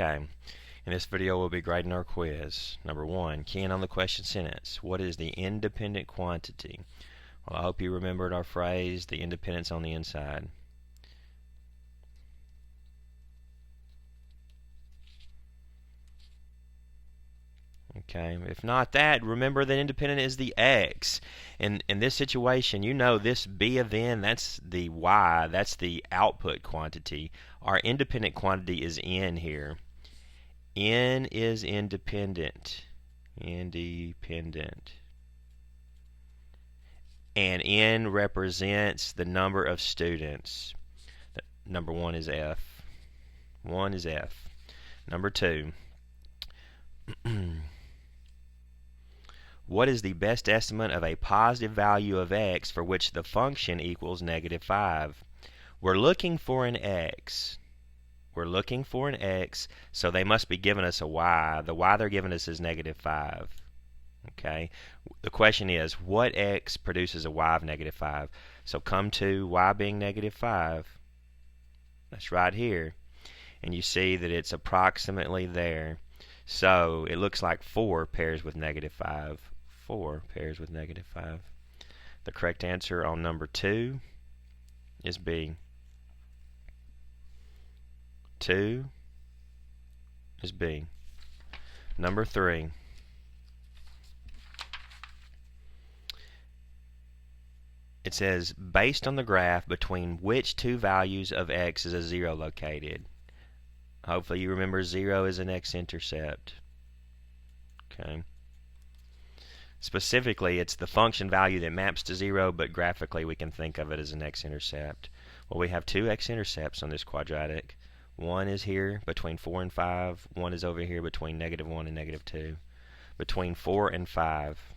Okay, in this video we'll be grading our quiz. Number 1, key in on the question sentence. What is the independent quantity? Well, I hope you remembered our phrase, the independence on the inside. Okay, if not that, remember that independent is the x. In this situation, you know this b of n, that's the y, that's the output quantity. Our independent quantity is n here. N is independent. Independent. And N represents the number of students. Number 1 is F. 1 is F. Number 2. What is the best estimate of a positive value of x for which the function equals -5? We're looking for an x. We're looking for an x, so they must be giving us a y. The y they're giving us is -5. Okay? The question is, what x produces a y of -5? So come to y being -5. That's right here. And you see that it's approximately there. So it looks like 4 pairs with -5. 4 pairs with -5. The correct answer on number 2 is B. 2 is B. Number 3. It says, based on the graph, between which two values of x is a 0 located? Hopefully you remember 0 is an x-intercept. Okay. Specifically, it's the function value that maps to 0, but graphically we can think of it as an x-intercept. Well, we have two x-intercepts on this quadratic. One is here between 4 and 5. One is over here between -1 and -2. Between 4 and 5.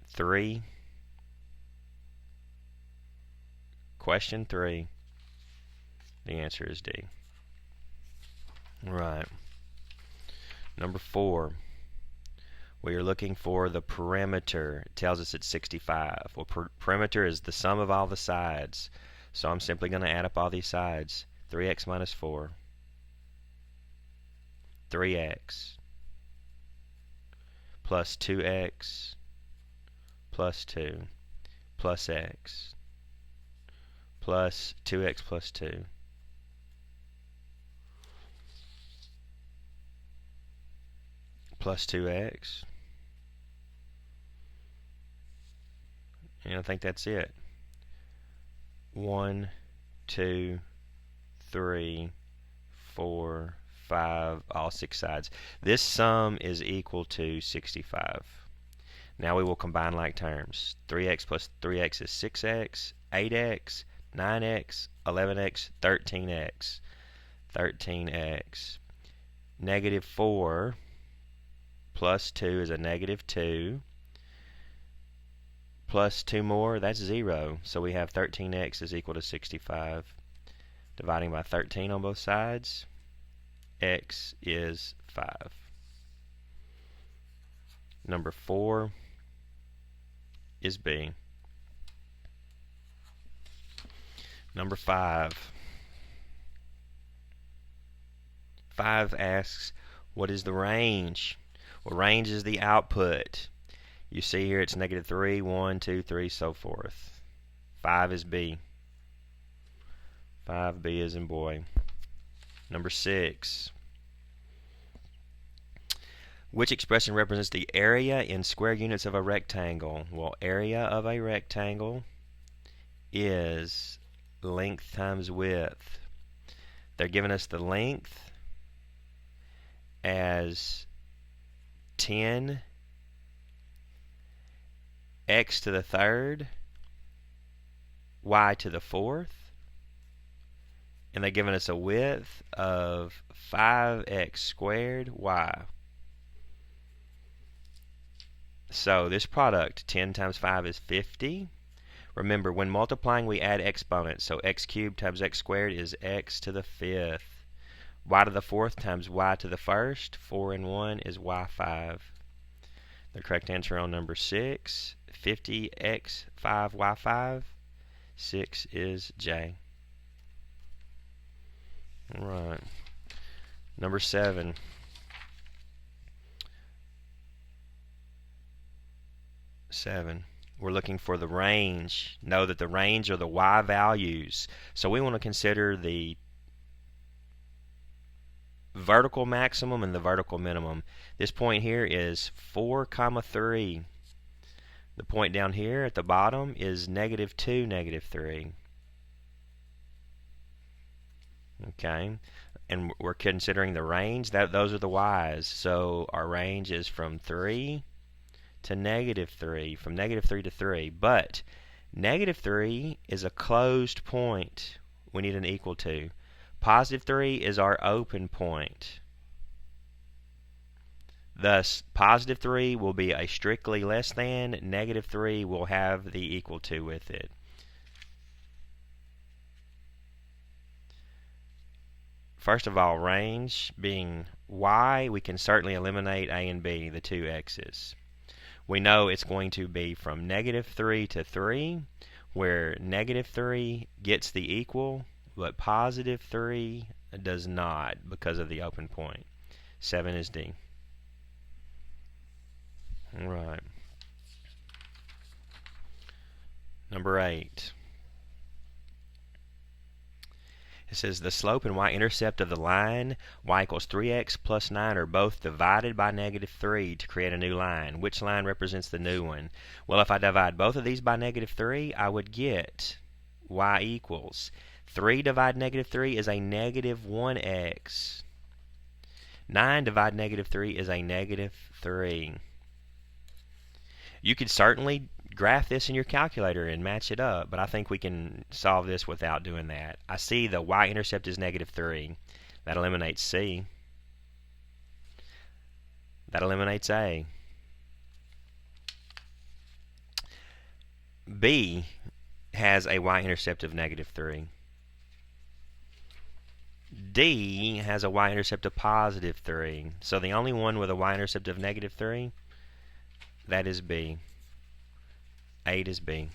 3. Question 3. The answer is D. Right. Number 4. We are looking for the perimeter. It tells us it's 65. Well, perimeter is the sum of all the sides. So I'm simply going to add up all these sides. 3x minus 4. 3x. Plus 2x. Plus 2. Plus x. Plus 2x plus 2. Plus 2x. And I think that's it. 1, 2, 3, 4, 5, all 6 sides. This sum is equal to 65. Now we will combine like terms. 3x plus 3x is 6x, 8x, 9x, 11x, 13x. 13x. -4 plus 2 is a -2. Plus 2 more, that's 0. So we have 13x is equal to 65. Dividing by 13 on both sides, x is 5. Number 4 is B. Number 5. 5 asks, what is the range? Well, range is the output. You see here it's -3, 1, 2, 3, so forth. 5 is B. 5B is in boy. Number 6. Which expression represents the area in square units of a rectangle? Well, area of a rectangle is length times width. They're giving us the length as 10 x to the third, y to the fourth, and they're giving us a width of 5x squared y. So this product, 10 times 5 is 50. Remember, when multiplying we add exponents, so x cubed times x squared is x to the 5th. Y to the 4th times y to the 1st, 4 and 1 is y5. The correct answer on number 6, 50x 5y5, 6 is J. Number 7. We're looking for the range. Know that the range are the y values. So we want to consider the vertical maximum and the vertical minimum. This point here is 4, 3. The point down here at the bottom is -2, -3. Okay, and we're considering the range. Those are the y's. So our range is from 3 to -3, from -3 to 3. But -3 is a closed point. We need an equal to. +3 is our open point. Thus, +3 will be a strictly less than, -3 will have the equal to with it. First of all, range being y, we can certainly eliminate a and b, the two x's. We know it's going to be from -3 to 3, where -3 gets the equal, but +3 does not because of the open point. 7 is D. All right. Number 8. It says the slope and y-intercept of the line y equals 3x plus 9 are both divided by -3 to create a new line. Which line represents the new one? Well, if I divide both of these by -3, I would get y equals 3 divided -3 is a -1x. 9 divided -3 is a -3. You could certainly graph this in your calculator and match it up, but I think we can solve this without doing that. I see the y-intercept is -3. That eliminates C. That eliminates A. B has a y-intercept of -3. D has a y-intercept of +3. So the only one with a y-intercept of -3, that is B. 8 is B.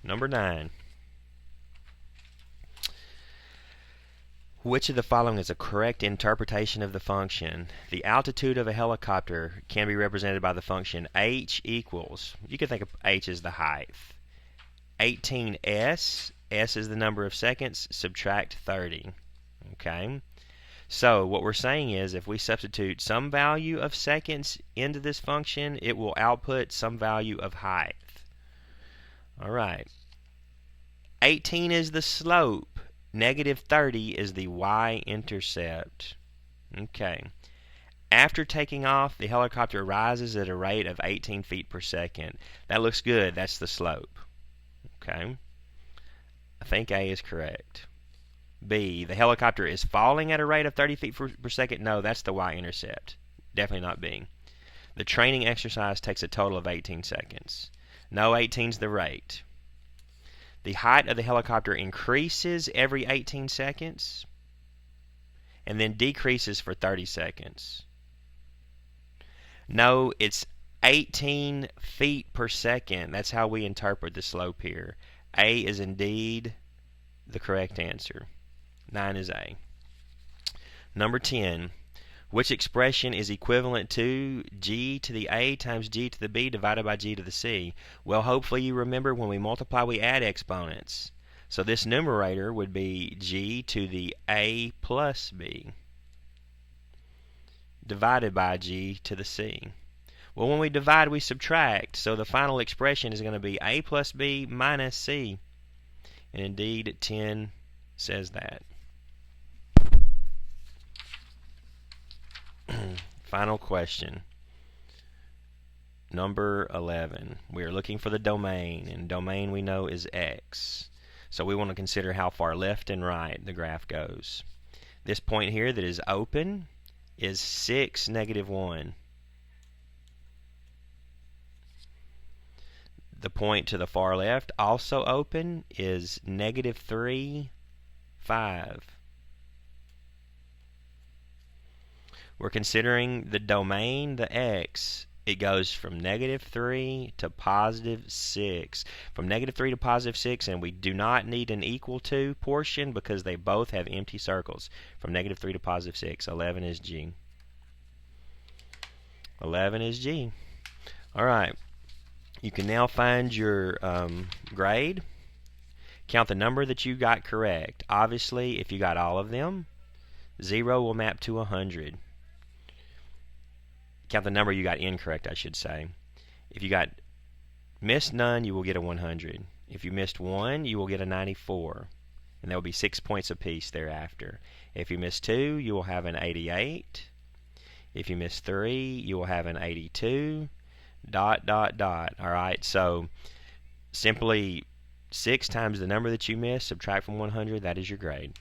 Number 9. Which of the following is a correct interpretation of the function? The altitude of a helicopter can be represented by the function h equals, you can think of h as the height, 18s, s is the number of seconds, subtract 30. Okay? So what we're saying is if we substitute some value of seconds into this function, it will output some value of height. Alright. 18 is the slope. -30 is the y-intercept. Okay. After taking off, the helicopter rises at a rate of 18 feet per second. That looks good. That's the slope. Okay. I think A is correct. B, the helicopter is falling at a rate of 30 feet per second. No, that's the y-intercept. Definitely not B. The training exercise takes a total of 18 seconds. No, 18 is the rate. The height of the helicopter increases every 18 seconds and then decreases for 30 seconds. No, it's 18 feet per second. That's how we interpret the slope here. A is indeed the correct answer. 9 is A. Number 10. Which expression is equivalent to g to the a times g to the b divided by g to the c? Well, hopefully you remember when we multiply we add exponents. So this numerator would be g to the a plus b divided by g to the c. Well, when we divide we subtract, so the final expression is going to be a plus b minus c. And indeed 10 says that. Final question. Number 11. We are looking for the domain, and domain we know is x. So we want to consider how far left and right the graph goes. This point here that is open is 6, -1. The point to the far left, also open, is -3, 5. We're considering the domain, the x. it goes from -3 to +6. From -3 to +6, and we do not need an equal to portion because they both have empty circles. From -3 to +6. 11 is G. 11 is G. All right. You can now find your grade. Count the number that you got correct. Obviously, if you got all of them, 0 will map to 100. Count the number you got incorrect, I should say. If you got missed none, you will get a 100. If you missed one, you will get a 94. And there will be 6 points apiece thereafter. If you missed 2, you will have an 88. If you missed 3, you will have an 82. ... Alright, so simply 6 times the number that you missed, subtract from 100, that is your grade.